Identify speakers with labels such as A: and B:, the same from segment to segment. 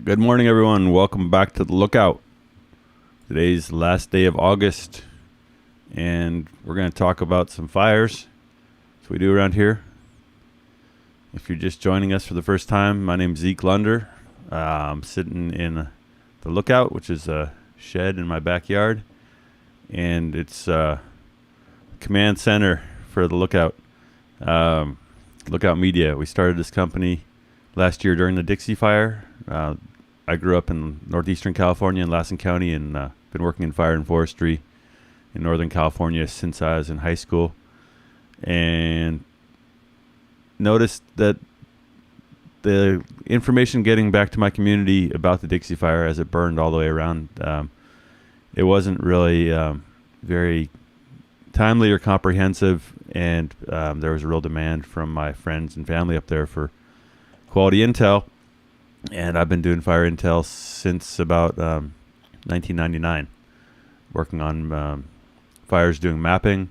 A: Good morning, everyone. Welcome back to the Lookout. Today's last day of August, and we're going to talk about some fires. That's what we do around here. If you're just joining us for the first time, my name's Zeke Lunder. I'm sitting in the Lookout, which is a shed in my backyard, and it's command center for the Lookout. Lookout Media. We started this company last year during the Dixie Fire. I grew up in northeastern California in Lassen County and been working in fire and forestry in Northern California since I was in high school. And noticed that the information getting back to my community about the Dixie Fire as it burned all the way around, it wasn't really very timely or comprehensive, and there was a real demand from my friends and family up there for quality intel. And I've been doing fire intel since about 1999, working on fires, doing mapping,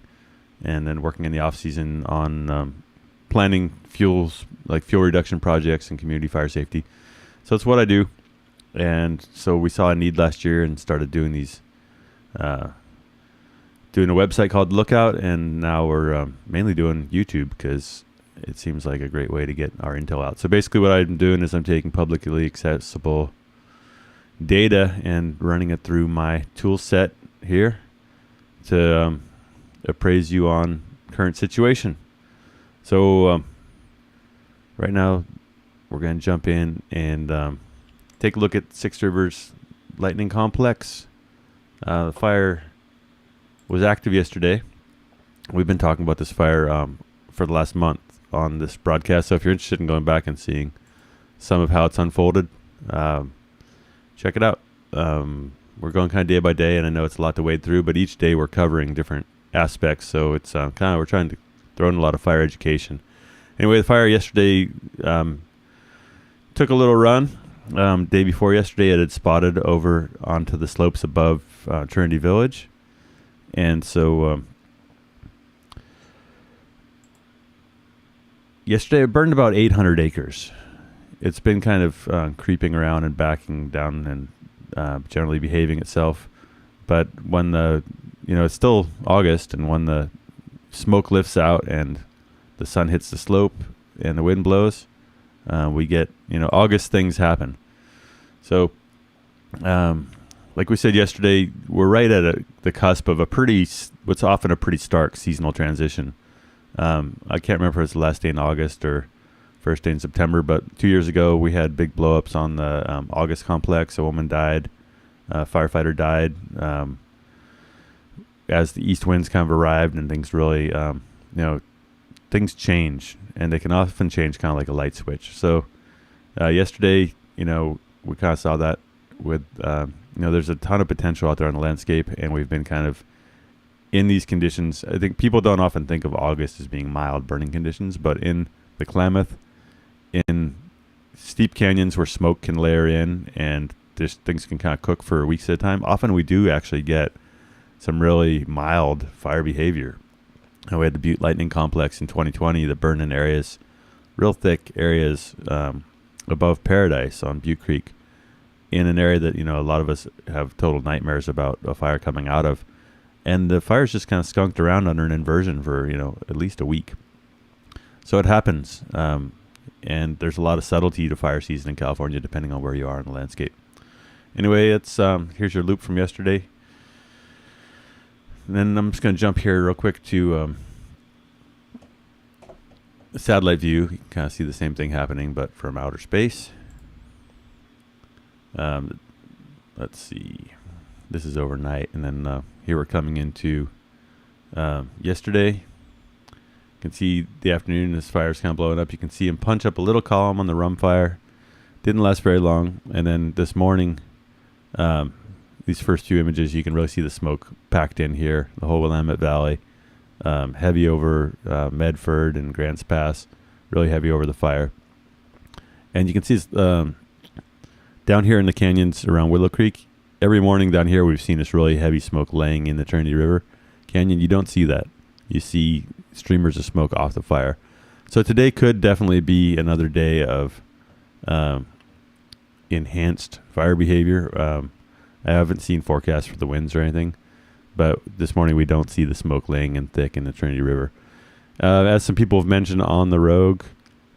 A: and then working in the off season on planning fuels, like fuel reduction projects and community fire safety. So it's what I do. And so we saw a need last year and started doing these, doing a website called Lookout, and now we're mainly doing YouTube because it seems like a great way to get our intel out. So basically what I'm doing is I'm taking publicly accessible data and running it through my tool set here to appraise you on current situation. So right now we're going to jump in and take a look at Six Rivers Lightning Complex. The fire was active yesterday. We've been talking about this fire for the last month on this broadcast, so if you're interested in going back and seeing some of how it's unfolded, check it out. We're going kind of day by day, and I know it's a lot to wade through, but each day we're covering different aspects, so it's we're trying to throw in a lot of fire education. Anyway, the fire yesterday took a little run. Day before yesterday, it had spotted over onto the slopes above Trinity Village, and so yesterday, it burned about 800 acres. It's been kind of creeping around and backing down and generally behaving itself. But when it's still August, and when the smoke lifts out and the sun hits the slope and the wind blows, we get, August things happen. So, like we said yesterday, we're right at the cusp of what's often a pretty stark seasonal transition. I can't remember if it's the last day in August or first day in September, but 2 years ago we had big blowups on the August complex. A woman died, a firefighter died as the east winds kind of arrived, and things really, things change, and they can often change kind of like a light switch. So yesterday, we kind of saw that with, there's a ton of potential out there on the landscape, and we've been kind of in these conditions. I think people don't often think of August as being mild burning conditions, but in the Klamath, in steep canyons where smoke can layer in and things can kind of cook for weeks at a time, often we do actually get some really mild fire behavior. We had the Butte Lightning Complex in 2020 that burned in areas, real thick areas above Paradise on Butte Creek, in an area that, a lot of us have total nightmares about a fire coming out of. And the fire's just kind of skunked around under an inversion for, at least a week. So it happens. And there's a lot of subtlety to fire season in California, depending on where you are in the landscape. Anyway, here's your loop from yesterday. And then I'm just going to jump here real quick to satellite view. You can kind of see the same thing happening, but from outer space. Let's see. This is overnight, and then here we're coming into yesterday. You can see the afternoon, this fire's kind of blowing up. You can see him punch up a little column on the Rum fire. Didn't last very long. And then this morning, these first few images, you can really see the smoke packed in here, the whole Willamette Valley, heavy over Medford and Grants Pass, really heavy over the fire. And you can see down here in the canyons around Willow Creek, every morning down here we've seen this really heavy smoke laying in the Trinity River Canyon. You don't see that. You see streamers of smoke off the fire. So today could definitely be another day of enhanced fire behavior. I haven't seen forecasts for the winds or anything, but this morning we don't see the smoke laying in thick in the Trinity River. As some people have mentioned on the Rogue,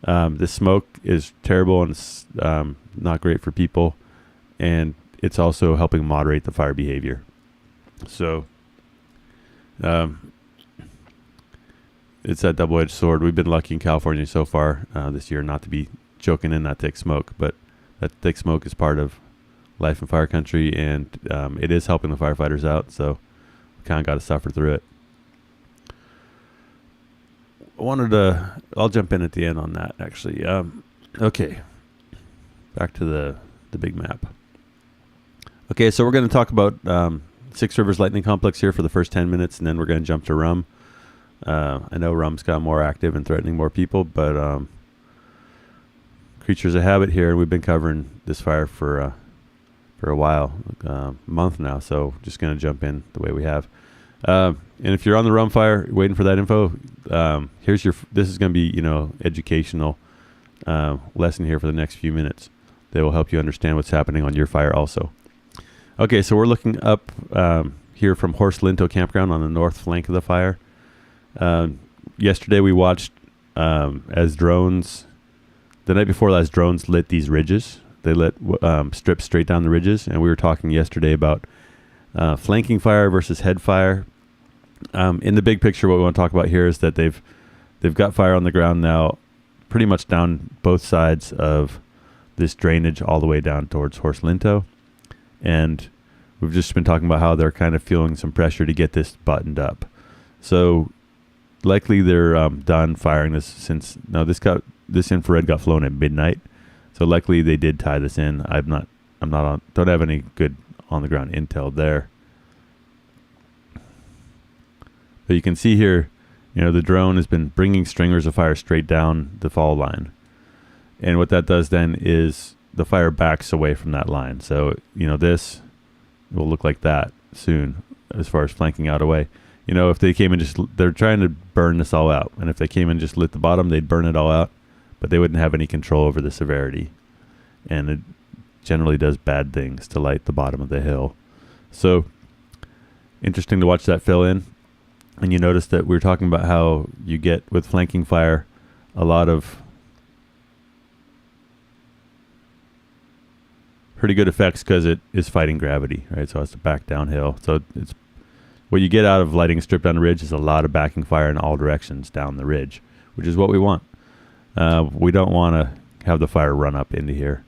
A: the smoke is terrible and it's not great for people, and it's also helping moderate the fire behavior. So it's that double-edged sword. We've been lucky in California so far this year not to be choking in that thick smoke, but that thick smoke is part of life in fire country, and it is helping the firefighters out, so we kind of got to suffer through it. I'll jump in at the end on that, actually. Okay, back to the big map. Okay, so we're going to talk about Six Rivers Lightning Complex here for the first 10 minutes, and then we're going to jump to Rum. I know Rum's got more active and threatening more people, but creatures of habit here, and we've been covering this fire for a while, a month now, so just going to jump in the way we have. And if you're on the Rum fire waiting for that info, this is going to be, educational lesson here for the next few minutes that will help you understand what's happening on your fire also. Okay, so we're looking up here from Horse Linto Campground on the north flank of the fire. Yesterday we watched as drones, the night before last, drones lit these ridges. They lit strips straight down the ridges, and we were talking yesterday about flanking fire versus head fire. In the big picture, what we want to talk about here is that they've got fire on the ground now pretty much down both sides of this drainage all the way down towards Horse Linto. And we've just been talking about how they're kind of feeling some pressure to get this buttoned up. So likely they're done firing this since this infrared got flown at midnight. So likely they did tie this in. Don't have any good on the ground intel there. But you can see here, the drone has been bringing stringers of fire straight down the fall line. And what that does then is the fire backs away from that line. So, this will look like that soon as far as flanking out away. If they came and they're trying to burn this all out. And if they came and just lit the bottom, they'd burn it all out, but they wouldn't have any control over the severity. And it generally does bad things to light the bottom of the hill. So interesting to watch that fill in. And you notice that we were talking about how you get with flanking fire a lot of pretty good effects because it is fighting gravity, right? So it's to back downhill. So it's what you get out of lighting a strip down the ridge is a lot of backing fire in all directions down the ridge, which is what we want. We don't want to have the fire run up into here,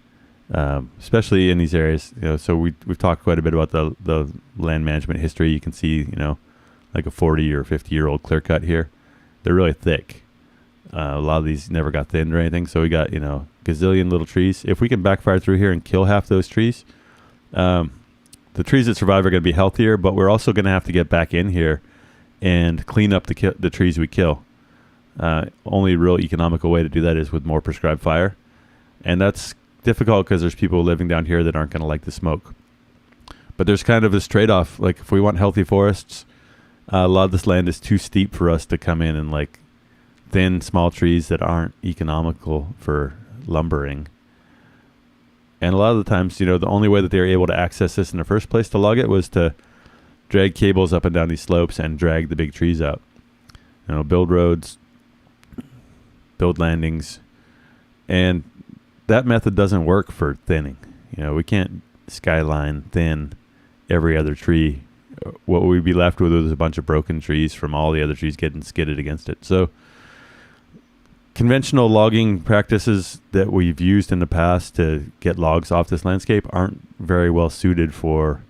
A: especially in these areas. So we've talked quite a bit about the land management history. You can see, like a 40 or 50-year-old clear cut here. They're really thick. A lot of these never got thinned or anything. So we got, gazillion little trees. If we can backfire through here and kill half those trees, the trees that survive are going to be healthier, but we're also going to have to get back in here and clean up the trees we kill. Only real economical way to do that is with more prescribed fire. And that's difficult because there's people living down here that aren't going to like the smoke. But there's kind of this trade-off. Like if we want healthy forests, a lot of this land is too steep for us to come in and thin small trees that aren't economical for lumbering. And a lot of the times, the only way that they were able to access this in the first place to log it was to drag cables up and down these slopes and drag the big trees out. Build roads, build landings, and that method doesn't work for thinning. We can't skyline thin every other tree. What we'd be left with is a bunch of broken trees from all the other trees getting skidded against it. So conventional logging practices that we've used in the past to get logs off this landscape aren't very well suited for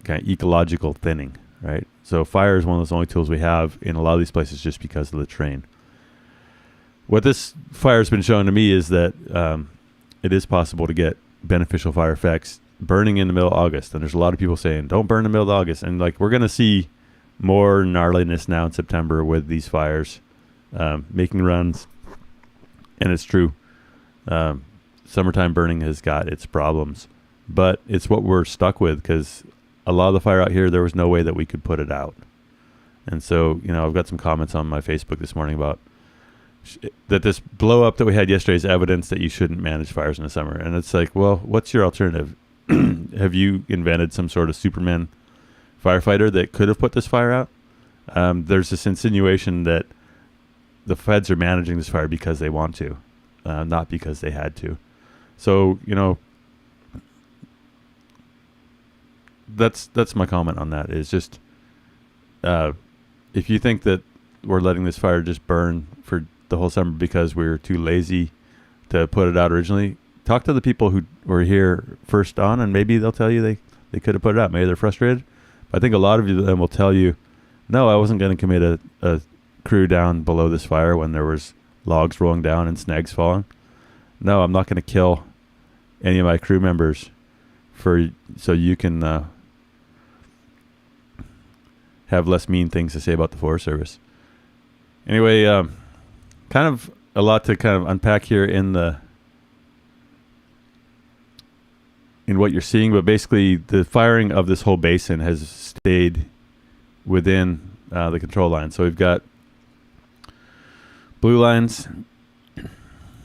A: kind of ecological thinning, right? So fire is one of those only tools we have in a lot of these places just because of the terrain. What this fire has been showing to me is that it is possible to get beneficial fire effects burning in the middle of August. And there's a lot of people saying, don't burn in the middle of August. And we're going to see more gnarliness now in September with these fires making runs. And it's true. Summertime burning has got its problems, but it's what we're stuck with because a lot of the fire out here, there was no way that we could put it out. And so, I've got some comments on my Facebook this morning about that this blow up that we had yesterday is evidence that you shouldn't manage fires in the summer. And it's like, well, what's your alternative? Have you invented some sort of Superman firefighter that could have put this fire out? There's this insinuation that the feds are managing this fire because they want to, not because they had to. So, that's my comment on that. Is just if you think that we're letting this fire just burn for the whole summer because we were too lazy to put it out originally, talk to the people who were here first on, and maybe they'll tell you they could have put it out. Maybe they're frustrated. But I think a lot of them will tell you, no, I wasn't going to commit a crew down below this fire when there was logs rolling down and snags falling. No, I'm not going to kill any of my crew members so you can have less mean things to say about the Forest Service. Anyway, kind of a lot to kind of unpack here in what you're seeing, but basically the firing of this whole basin has stayed within the control line. So we've got blue lines,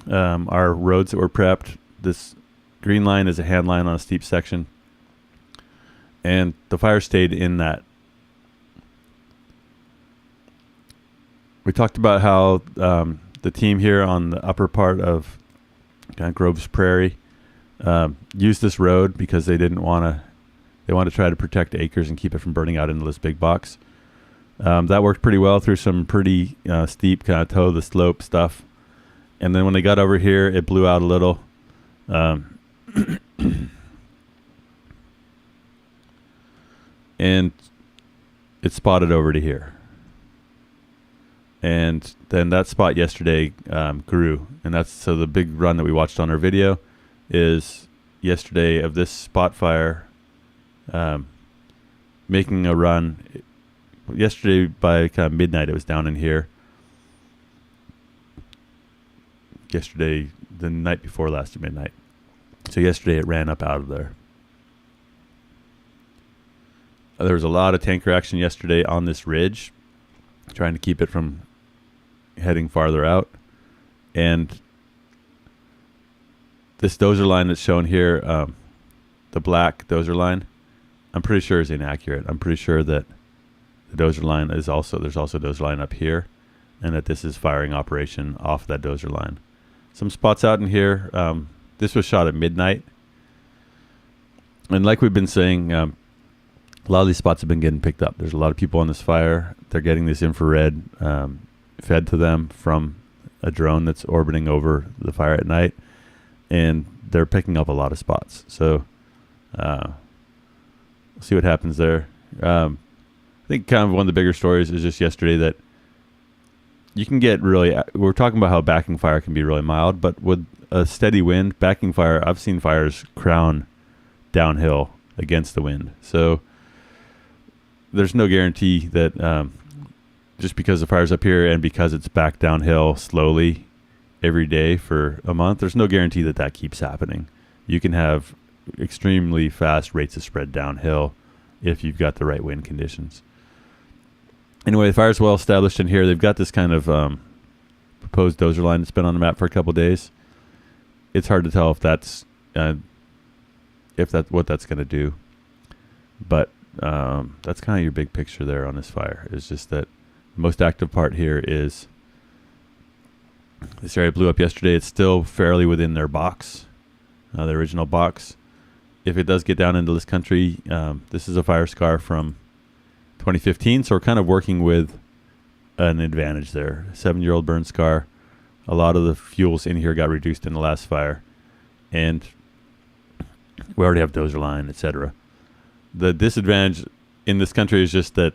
A: our roads that were prepped. This green line is a hand line on a steep section, and the fire stayed in that. We talked about how the team here on the upper part of Groves Prairie used this road because they didn't want to. They want to try to protect acres and keep it from burning out into this big box. That worked pretty well through some pretty steep kind of toe the slope stuff. And then when they got over here, it blew out a little. And it spotted over to here. And then that spot yesterday grew. And that's so the big run that we watched on our video is yesterday of this spot fire making a run. Yesterday by kind of midnight, it was down in here. Yesterday, the night before last at midnight. So yesterday it ran up out of there. There was a lot of tanker action yesterday on this ridge, trying to keep it from heading farther out. And this dozer line that's shown here, the black dozer line, I'm pretty sure is inaccurate. I'm pretty sure that the dozer line is there's also a dozer line up here, and that this is firing operation off that dozer line. Some spots out in here. This was shot at midnight. And like we've been saying, a lot of these spots have been getting picked up. There's a lot of people on this fire. They're getting this infrared fed to them from a drone that's orbiting over the fire at night. And they're picking up a lot of spots. So we'll see what happens there. I think kind of one of the bigger stories is just yesterday that you can get really, we're talking about how backing fire can be really mild, but with a steady wind, backing fire, I've seen fires crown downhill against the wind. So there's no guarantee that just because the fire's up here and because it's back downhill slowly every day for a month, there's no guarantee that that keeps happening. You can have extremely fast rates of spread downhill if you've got the right wind conditions. Anyway, the fire's well established in here. They've got this kind of proposed dozer line that's been on the map for a couple of days. It's hard to tell if that's what that's going to do, but that's kind of your big picture there on this fire. It's just that the most active part here is this area blew up yesterday. It's still fairly within their box, the original box. If it does get down into this country, this is a fire scar from 2015, so we're kind of working with an advantage there. 7-year-old burn scar. A lot of the fuels in here got reduced in the last fire, and we already have dozer line, etc. The disadvantage in this country is just that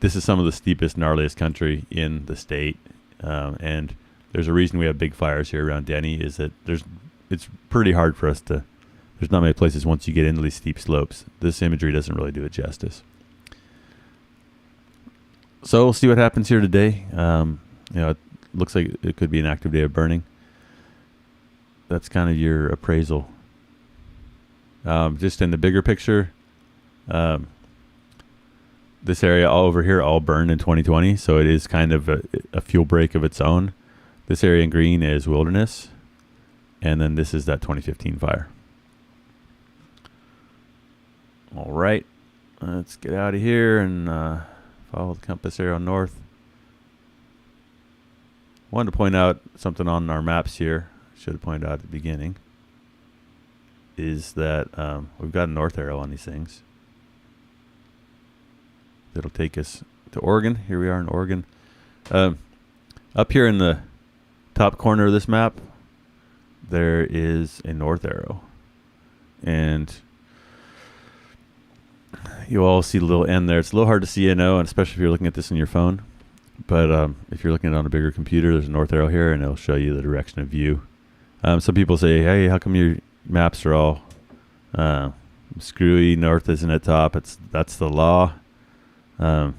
A: this is some of the steepest, gnarliest country in the state, and there's a reason we have big fires here around Denny. Is that it's pretty hard for us to. There's not many places once you get into these steep slopes. This imagery doesn't really do it justice. So we'll see what happens here today. It looks like it could be an active day of burning. That's kind of your appraisal. Just in the bigger picture, this area all over here all burned in 2020, so it is kind of a fuel break of its own. This area in green is wilderness, and then this is that 2015 fire. All right, let's get out of here and follow the compass arrow north. Wanted to point out something on our maps here. Should have pointed out at the beginning. Is that we've got a north arrow on these things. That'll take us to Oregon. Here we are in Oregon. Up here in the top corner of this map, there is a north arrow. And you all see the little N there. It's a little hard to see, I know, and especially if you're looking at this on your phone. But if you're looking at it on a bigger computer, there's a north arrow here, and it'll show you the direction of view. Some people say, hey, how come your maps are all screwy? North isn't at top. That's the law. I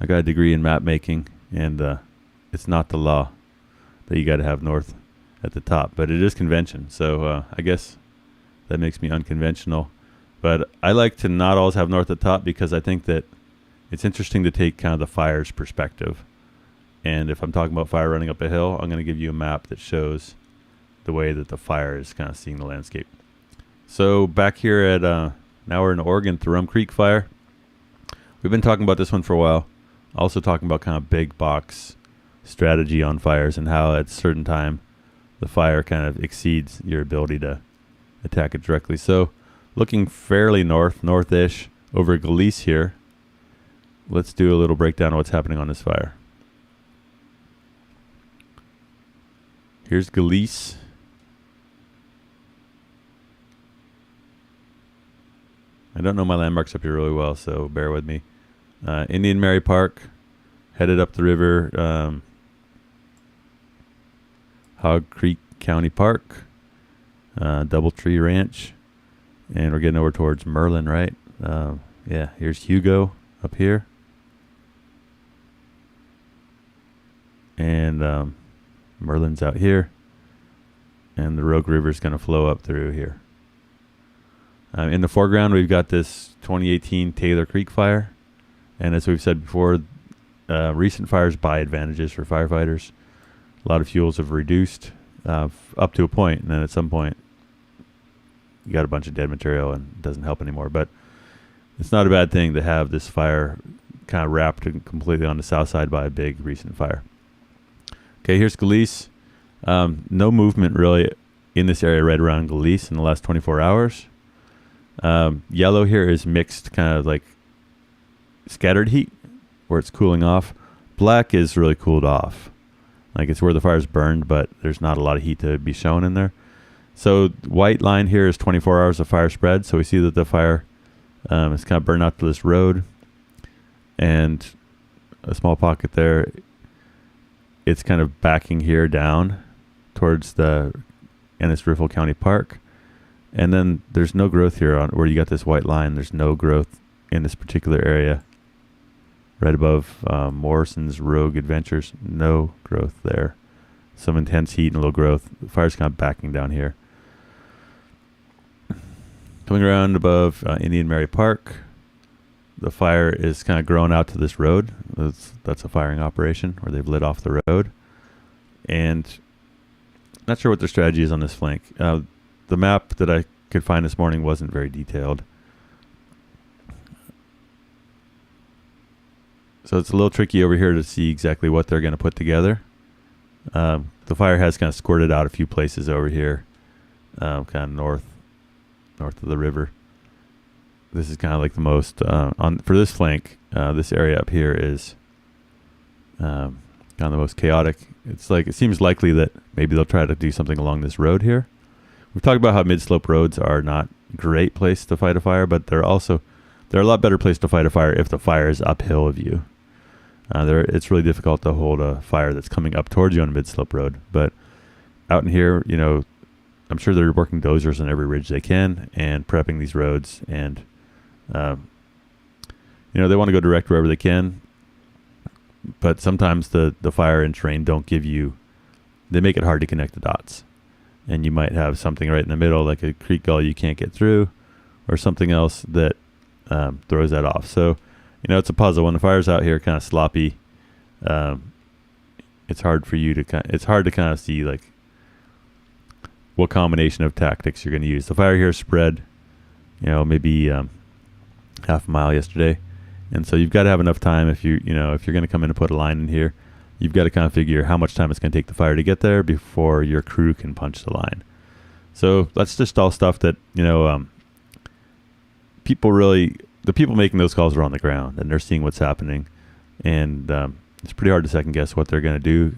A: got a degree in map making, and it's not the law that you got to have north at the top, but it is convention. So I guess that makes me unconventional. But I like to not always have north at the top because I think that it's interesting to take kind of the fire's perspective. And if I'm talking about fire running up a hill, I'm going to give you a map that shows the way that the fire is kind of seeing the landscape. So back here at, now we're in Oregon, the Rum Creek fire. We've been talking about this one for a while. Also talking about kind of big box strategy on fires and how at a certain time the fire kind of exceeds your ability to attack it directly. So looking fairly northish over Galice here. Let's do a little breakdown of what's happening on this fire. Here's Galice. I don't know my landmarks up here really well, so bear with me. Indian Mary Park, headed up the river, Hog Creek County Park, Doubletree Ranch, and we're getting over towards Merlin, right? Yeah, here's Hugo up here. And Merlin's out here. And the Rogue River is going to flow up through here. In the foreground, we've got this 2018 Taylor Creek fire. And as we've said before, recent fires buy advantages for firefighters. A lot of fuels have reduced up to a point, and then at some point, you got a bunch of dead material and it doesn't help anymore. But it's not a bad thing to have this fire kind of wrapped completely on the south side by a big recent fire. Okay, here's Galice. No movement really in this area right around Galice in the last 24 hours. Yellow here is mixed kind of like scattered heat where it's cooling off. Black is really cooled off. Like it's where the fire's burned, but there's not a lot of heat to be shown in there. So white line here is 24 hours of fire spread. So we see that the fire is kind of burned out to this road and a small pocket there. It's kind of backing here down towards the Ennis-Riffle County Park. And then there's no growth here on where you got this white line. There's no growth in this particular area. Right above Morrison's Rogue Adventures, no growth there. Some intense heat and a little growth. The fire's kind of backing down here. Coming around above Indian Mary Park, the fire is kind of growing out to this road. That's a firing operation where they've lit off the road. And not sure what their strategy is on this flank. The map that I could find this morning wasn't very detailed. So it's a little tricky over here to see exactly what they're going to put together. The fire has kind of squirted out a few places over here, kind of north of the river. This is kind of like the most for this flank. This area up here is kind of the most chaotic. It's like it seems likely that maybe they'll try to do something along this road here. We've talked about how mid-slope roads are not a great place to fight a fire, but they're a lot better place to fight a fire if the fire is uphill of you. It's really difficult to hold a fire that's coming up towards you on a mid-slope road. But out in here, I'm sure they're working dozers on every ridge they can and prepping these roads. And, they want to go direct wherever they can. But sometimes the fire and terrain they make it hard to connect the dots. And you might have something right in the middle, like a creek gully you can't get through, or something else that throws that off. So, it's a puzzle. When the fire's out here kind of sloppy, it it's hard for you to it's hard to kind of see like what combination of tactics you're going to use. The fire here spread, maybe half a mile yesterday, and so you've got to have enough time if if you're going to come in and put a line in here, you've got to kind of figure how much time it's going to take the fire to get there before your crew can punch the line. So that's just all stuff that the people making those calls are on the ground and they're seeing what's happening, and it's pretty hard to second guess what they're going to do.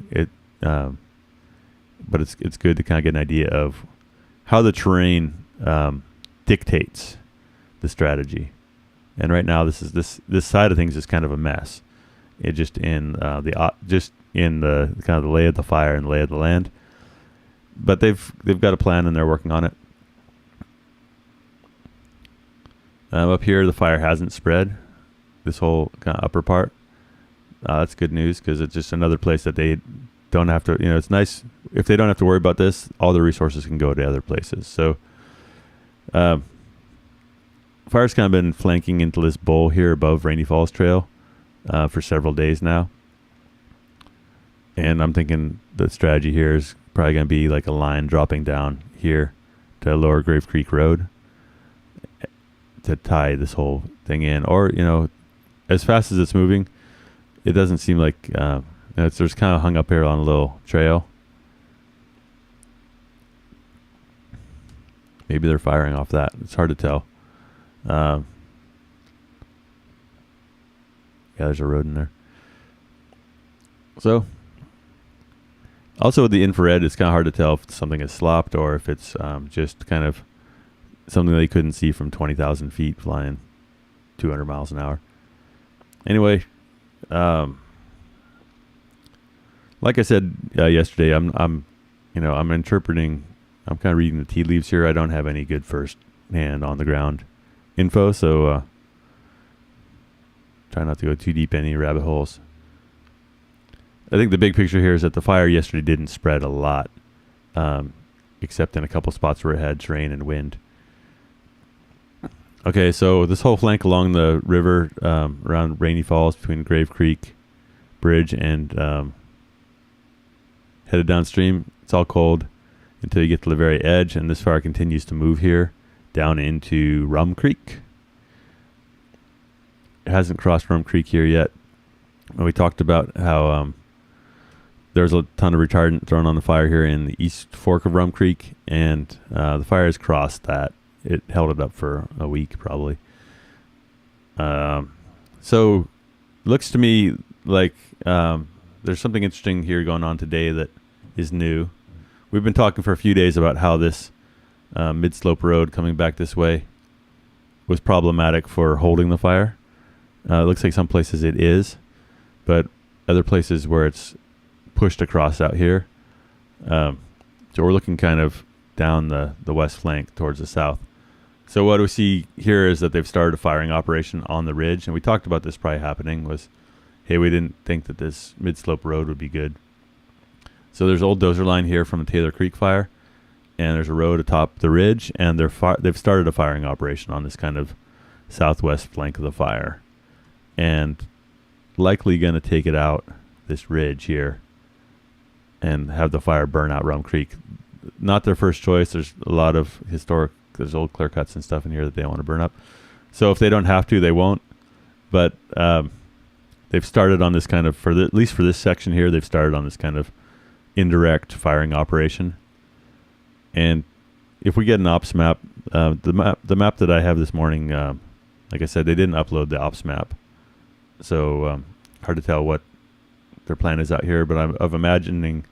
A: But it's good to kind of get an idea of how the terrain dictates the strategy. And right now, this side of things is kind of a mess. It just in the kind of the lay of the fire and the lay of the land. But they've got a plan and they're working on it. Up here, the fire hasn't spread. This whole kind of upper part. That's good news because it's just another place that they don't have to. It's nice if they don't have to worry about this. All the resources can go to other places. So, fire's kind of been flanking into this bowl here above Rainy Falls Trail for several days now. And I'm thinking the strategy here is probably going to be like a line dropping down here to Lower Grave Creek Road to tie this whole thing in. Or, as fast as it's moving, it doesn't seem like it's just kind of hung up here on a little trail. Maybe they're firing off that. It's hard to tell. Yeah, there's a road in there. So, also with the infrared, it's kind of hard to tell if something is slopped or if it's just kind of something they couldn't see from 20,000 feet flying 200 miles an hour. Anyway, like I said yesterday, I'm interpreting. I'm kind of reading the tea leaves here. I don't have any good first hand on the ground info, so try not to go too deep in any rabbit holes. I think the big picture here is that the fire yesterday didn't spread a lot, except in a couple spots where it had terrain and wind. Okay, so this whole flank along the river around Rainy Falls between Grave Creek Bridge and headed downstream, it's all cold until you get to the very edge, and this fire continues to move here down into Rum Creek. It hasn't crossed Rum Creek here yet. We talked about how there's a ton of retardant thrown on the fire here in the east fork of Rum Creek, and the fire has crossed that. It held it up for a week probably. So looks to me like there's something interesting here going on today that is new. We've been talking for a few days about how this mid-slope road coming back this way was problematic for holding the fire. It looks like some places it is, but other places where it's pushed across out here. So we're looking kind of down the west flank towards the south. So what we see here is that they've started a firing operation on the ridge, and we talked about this probably happening was, hey, we didn't think that this mid-slope road would be good. So there's old dozer line here from the Taylor Creek fire, and there's a road atop the ridge, and they've started a firing operation on this kind of southwest flank of the fire, and likely going to take it out this ridge here and have the fire burn out Rum Creek. Not their first choice. There's a lot of there's old clear cuts and stuff in here that they don't want to burn up. So if they don't have to, they won't. But they've started on this kind of, at least for this section here, they've started on this kind of indirect firing operation. And if we get an ops map, the map that I have this morning, like I said, they didn't upload the ops map. So hard to tell what their plan is out here, but I'm imagining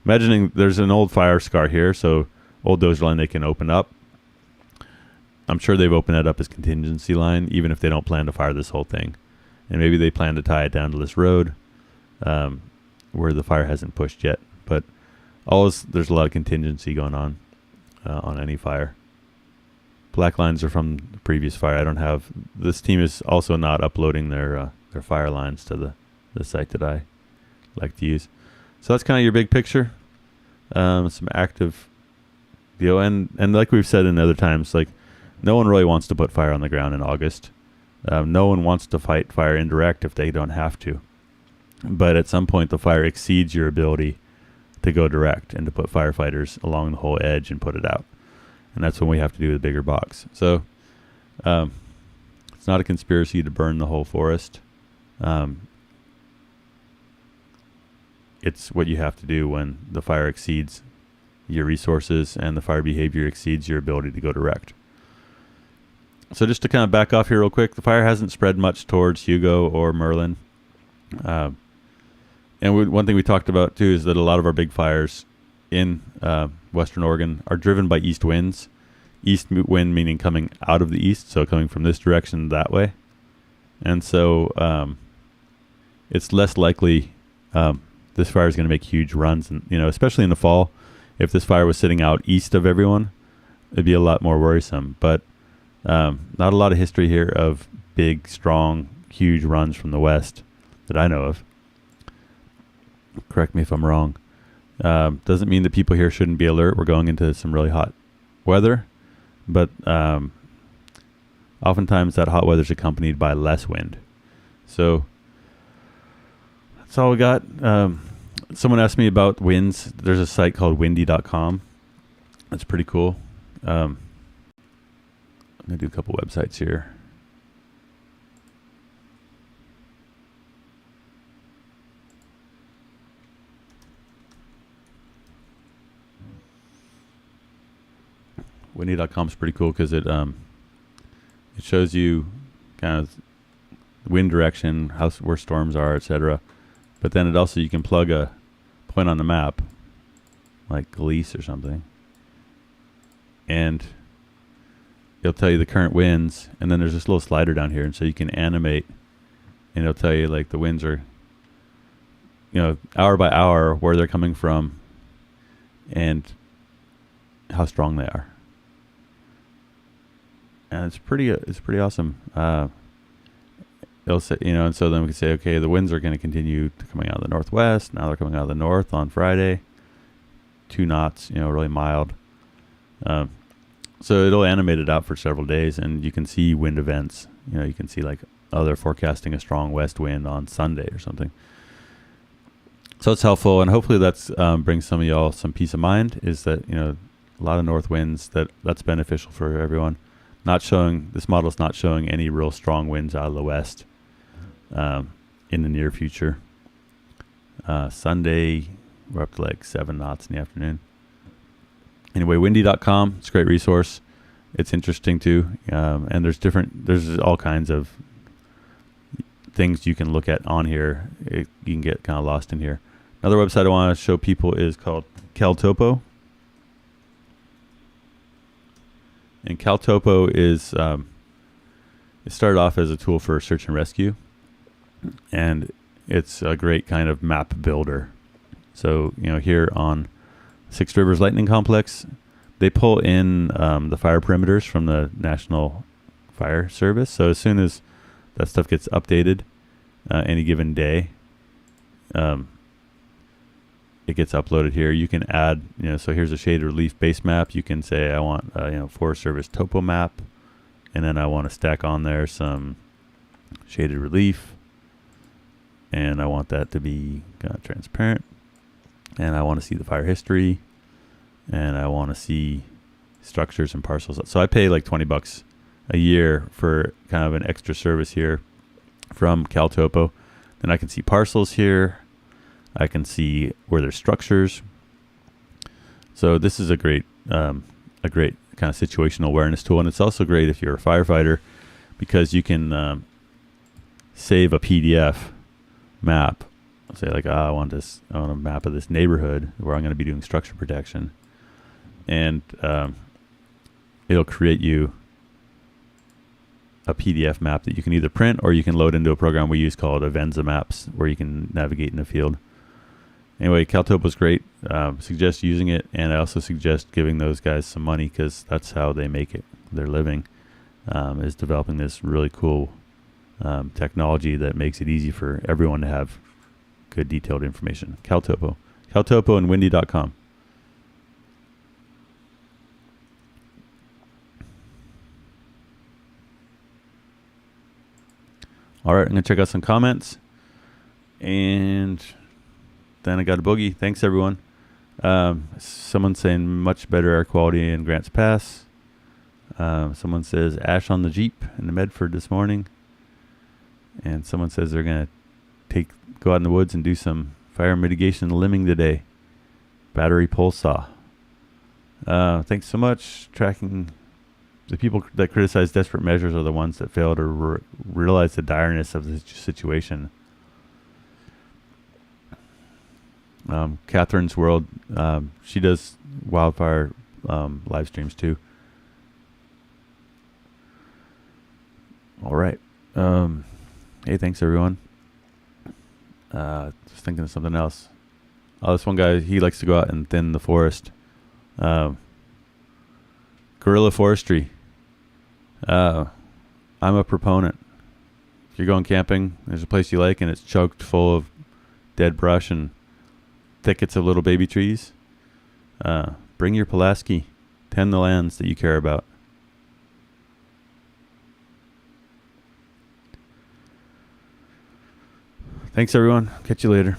A: there's an old fire scar here, so old dozer line they can open up. I'm sure they've opened that up as contingency line, even if they don't plan to fire this whole thing. And maybe they plan to tie it down to this road where the fire hasn't pushed yet. But there's a lot of contingency going on any fire. Black lines are from the previous fire. I don't have... This team is also not uploading their fire lines to the site that I like to use. So that's kind of your big picture. Some active deal. And like we've said in other times, like, no one really wants to put fire on the ground in August. No one wants to fight fire indirect if they don't have to. but at some point the fire exceeds your ability to go direct and to put firefighters along the whole edge and put it out. And that's when we have to do the bigger box. So it's not a conspiracy to burn the whole forest. It's what you have to do when the fire exceeds your resources and the fire behavior exceeds your ability to go direct. So just to kind of back off here real quick, the fire hasn't spread much towards Hugo or Merlin. One thing we talked about too is that a lot of our big fires in Western Oregon are driven by east winds. East wind meaning coming out of the east, so coming from this direction that way. And so it's less likely this fire is going to make huge runs, and especially in the fall. If this fire was sitting out east of everyone, it'd be a lot more worrisome. But not a lot of history here of big, strong, huge runs from the west that I know of. Correct me if I'm wrong. Doesn't mean that people here shouldn't be alert. We're going into some really hot weather, but oftentimes that hot weather is accompanied by less wind. So that's all we got. Someone asked me about winds. There's a site called windy.com. That's pretty cool. I'm going to do a couple websites here. Windy.com is pretty cool because it shows you kind of wind direction, where storms are, etc. But then you can plug a point on the map, like Gleese or something, and it'll tell you the current winds. And then there's this little slider down here, and so you can animate, and it'll tell you like the winds are, hour by hour where they're coming from, and how strong they are. And it's pretty awesome. It'll say, and so then we can say, okay, the winds are going to continue coming out of the northwest. Now they're coming out of the north on Friday, 2 knots, really mild. So it'll animate it out for several days, and you can see wind events. You can see like, they're forecasting a strong west wind on Sunday or something. So it's helpful, and hopefully that's brings some of y'all some peace of mind. Is that a lot of north winds that's beneficial for everyone. This model's not showing any real strong winds out of the west in the near future. Sunday, we're up to like 7 knots in the afternoon. Anyway, windy.com, it's a great resource. It's interesting too. And there's all kinds of things you can look at on here. You can get kind of lost in here. Another website I want to show people is called CalTopo. And CalTopo is, it started off as a tool for search and rescue, and it's a great kind of map builder. So, here on Six Rivers Lightning Complex, they pull in the fire perimeters from the National Fire Service. So as soon as that stuff gets updated any given day, it gets uploaded here. You can add, so here's a shaded relief base map. You can say, I want, Forest Service topo map, and then I want to stack on there some shaded relief, and I want that to be kind of transparent, and I want to see the fire history, and I want to see structures and parcels. So I pay like $20 a year for kind of an extra service here from CalTopo. Then I can see parcels here. I can see where there's structures. So this is a great kind of situational awareness tool, and it's also great if you're a firefighter because you can save a PDF map. Say like, I want a map of this neighborhood where I'm going to be doing structure protection, and it'll create you a PDF map that you can either print or you can load into a program we use called Avenza Maps, where you can navigate in the field. Anyway, CalTopo is great. Suggest using it, and I also suggest giving those guys some money because that's how they make it. Their living is developing this really cool technology that makes it easy for everyone to have good detailed information. CalTopo and windy.com. All right, I'm going to check out some comments. And then I got a boogie. Thanks, everyone. Someone saying much better air quality in Grants Pass. Someone says ash on the Jeep in the Medford this morning. And someone says they're going to go out in the woods and do some fire mitigation limbing today. Battery pole saw. Thanks so much. Tracking. The people that criticize desperate measures are the ones that fail to realize the direness of the situation. Catherine's World, she does wildfire live streams too. All right. Hey, thanks everyone. Just thinking of something else. Oh, this one guy, he likes to go out and thin the forest. Guerrilla forestry. I'm a proponent. If you're going camping, there's a place you like and it's choked full of dead brush and thickets of little baby trees. Bring your Pulaski. Tend the lands that you care about. Thanks, everyone. Catch you later.